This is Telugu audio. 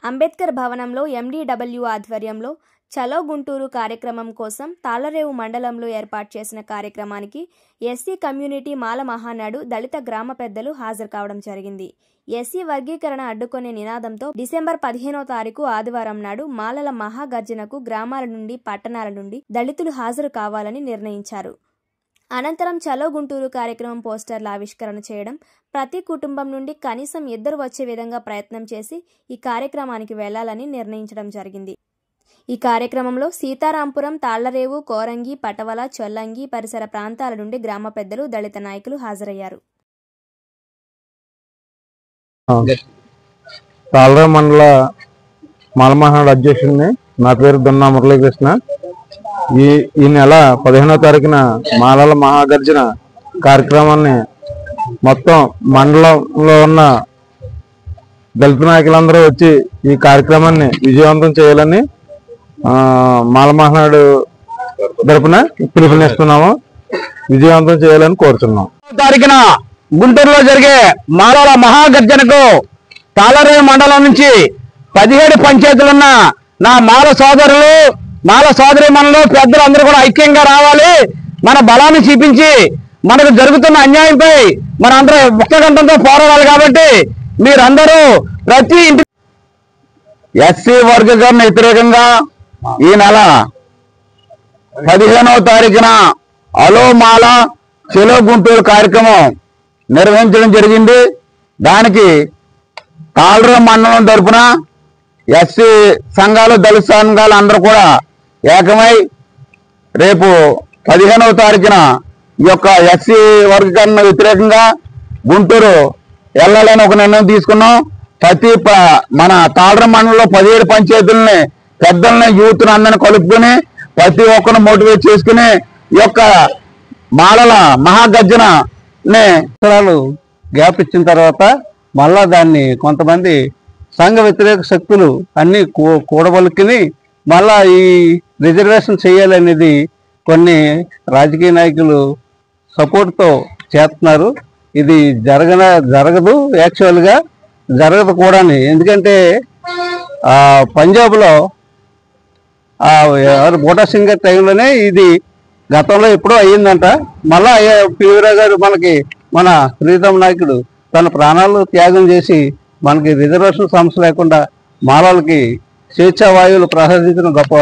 అంబేద్కర్ భవనంలో ఎండీడబ్ల్యూ ఆధ్వర్యంలో చలో గుంటూరు కార్యక్రమం కోసం తాళ్లరేవు మండలంలో ఏర్పాటు చేసిన కార్యక్రమానికి ఎస్సీ కమ్యూనిటీ మాల మహానాడు దళిత గ్రామ పెద్దలు హాజరు కావడం జరిగింది. ఎస్సీ వర్గీకరణ అడ్డుకునే నినాదంతో డిసెంబర్ 15వ తారీఖు ఆదివారం నాడు మాలల మహాగర్జనకు గ్రామాల నుండి పట్టణాల నుండి దళితులు హాజరు కావాలని నిర్ణయించారు. అనంతరం చలో గుంటూరు కార్యక్రమం పోస్టర్ల ఆవిష్కరణ చేయడం, ప్రతి కుటుంబం నుండి కనీసం 2 వచ్చే విధంగా ప్రయత్నం చేసి ఈ కార్యక్రమానికి వెళ్లాలని నిర్ణయించడం జరిగింది. ఈ కార్యక్రమంలో సీతారాంపురం, తాళ్లరేవు, కోరంగి, పటవల, చొల్లంగి పరిసర ప్రాంతాల నుండి గ్రామ పెద్దలు, దళిత నాయకులు హాజరయ్యారు. తాళ్లరేవు మండల మాలమహానాడు అధ్యక్షుడిని. నా పేరు దున్నా మురళీకృష్ణ. ఈ నెల 15వ తారీఖున మాలల మహాగర్జన కార్యక్రమాన్ని మొత్తం మండలంలో ఉన్న దళిత నాయకులందరూ వచ్చి ఈ కార్యక్రమాన్ని విజయవంతం చేయాలని మాల మహానాడు తరపున పిలుపునిస్తున్నాము. విజయవంతం చేయాలని కోరుతున్నాం. తారీఖున గుంటూరులో జరిగే మాలల మహాగర్జనకు తాళ్లరేవు మండలం నుంచి 17 పంచాయతీలున్న నా మాల సోదరులు, మాల సోదరి మనలో పెద్దలు అందరూ కూడా ఐక్యంగా రావాలి. మన బలాన్ని చూపించి మనకు జరుగుతున్న అన్యాయంపై మనందరూ ముక్తకంఠంతో పోరాడాలి. కాబట్టి మీరందరూ ప్రతి ఇంటి ఎస్సీ వర్గీకరణ వ్యతిరేకంగా ఈ నెల 15వ తారీఖున అలో మాల చెలో గుంటూరు కార్యక్రమం నిర్వహించడం జరిగింది. దానికి తాళ్లరేవు మండలం తరఫున ఎస్సీ సంఘాలు, దళిత సంఘాలు అందరూ కూడా ఏకమై రేపు 15వ తారీఖున ఈ యొక్క ఎస్సీ వర్గీకరణ వ్యతిరేకంగా గుంటూరు వెళ్ళాలని ఒక నిర్ణయం తీసుకున్నాం. మన తాళ్లరేవు మండలంలో 17 పంచాయతీలని, పెద్దల్ని, యూత్ని అందరిని కలుపుకొని ప్రతి ఒక్కరిని మోటివేట్ చేసుకుని ఈ యొక్క మాలల మహాగర్జనని గ్యాప్ ఇచ్చిన తర్వాత మళ్ళా దాన్ని కొంతమంది సంఘ వ్యతిరేక శక్తులు అన్ని కూడబలుకుని మళ్ళా ఈ రిజర్వేషన్ చేయాలనేది కొన్ని రాజకీయ నాయకులు సపోర్ట్తో చేస్తున్నారు. ఇది జరగదు, యాక్చువల్గా జరగదు కూడా. ఎందుకంటే పంజాబ్లో బోటా సింగ్ గారి టైంలోనే ఇది గతంలో ఎప్పుడో అయ్యిందంట. మళ్ళా పివిరావు గారు మన ప్రీతం నాయకుడు తన ప్రాణాలు త్యాగం చేసి మనకి రిజర్వేషన్ సమస్య లేకుండా మాలలకి స్వేచ్ఛా వాయువులు ప్రసాదించిన గొప్ప